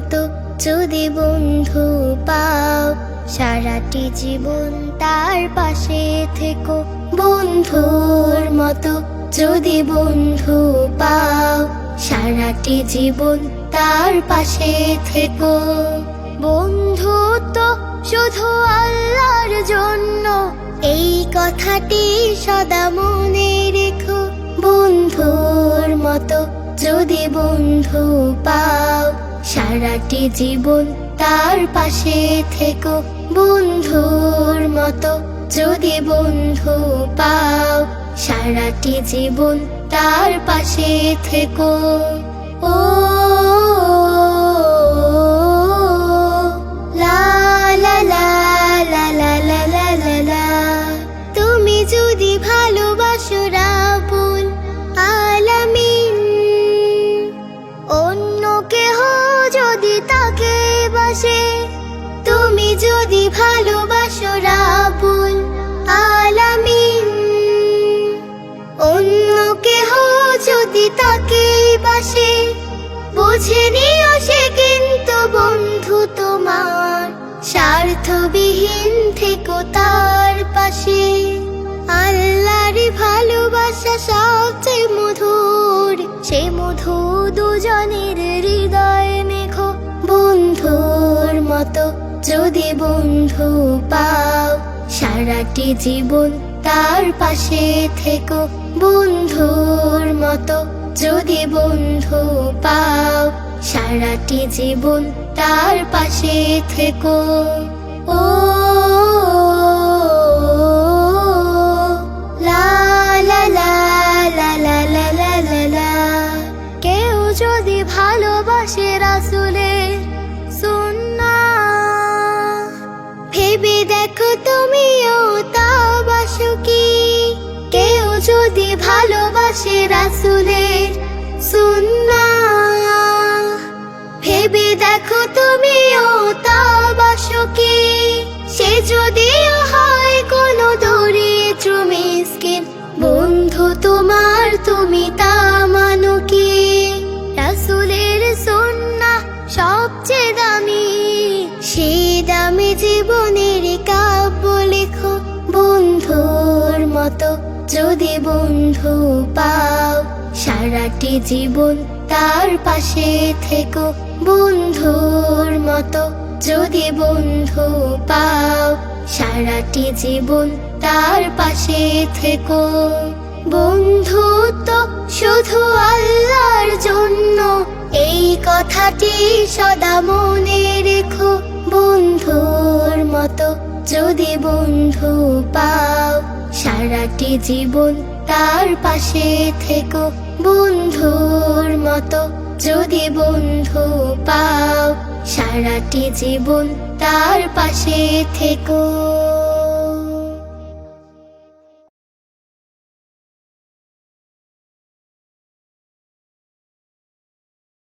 মতো যদি বন্ধু পাও, সারাটি জীবন তার পাশে থেকো। বন্ধুর মতো যদি বন্ধু পাও, সারাটি জীবন তার পাশে থেকো। বন্ধু তো শুধু আল্লাহর জন্য, এই কথাটি সদা মনে রেখো। বন্ধুর মতো যদি বন্ধু পাও, সারাটি জীবন তার পাশে থেকো। বন্ধুর মতো যদি বন্ধু পাও, সারাটি জীবন তার পাশে থেকো। ও লা লা লা লা লা লা লা লা লা। তুমি যদি ভালোবাসো রাব্বুল আলামিন, অন্য কেহ যদি তাকে বাসে। তুমি যদি ভালোবাসো রাব্বুল আলামিন, অন্য কেহ যদি তাকে বাসে। বুঝে নিও সে কিন্তু বন্ধু তোমার, স্বার্থবিহীন থেকো তার পাশে। আল্লাহর ভালোবাসা সবচেয়ে মধুর, সে মধু দুজনের হৃদয়ে মেখো। বন্ধুর মতো যদি বন্ধু পাও, সারাটি জীবন তার পাশে থেকো। বন্ধুর মতো যদি বন্ধু পাও, সারাটি জীবন তার পাশে থেকো। ও লা লা লা লা লা লা লা লা লা। কেউ যদি ভালোবাসে রাসূলের সুন্নাহ, ভেবে দেখো তুমিও তা বাসো কি। কেউ যদি ভালোবাসে রাসূলের সুন্নাহ, ভেবে দেখো তুমিও তা বাসো কি। সে যদিও হয় কোনো দরিদ্র মিসকিন, বন্ধু তোমার তুমি তা মানো কি। রাসূলের সুন্নাহ সবচেয়ে দামি, সেই দামি জীবনের কাব্য লেখো। বন্ধুর মতো যদি বন্ধু পাও, সারাটি জীবন তার পাশে থেকো। বন্ধুর মতো যদি বন্ধু পাও, সারাটি জীবন তার পাশে থেকো। বন্ধু তো শুধু আল্লাহর জন্য, এই কথাটি সদা মনে রেখো। বন্ধুর মতো যদি বন্ধু পাও, সারাটি জীবন তার পাশে থেকো। বন্ধুর মতো যদি বন্ধু পাও, সারাটি জীবন তার পাশে থেকো।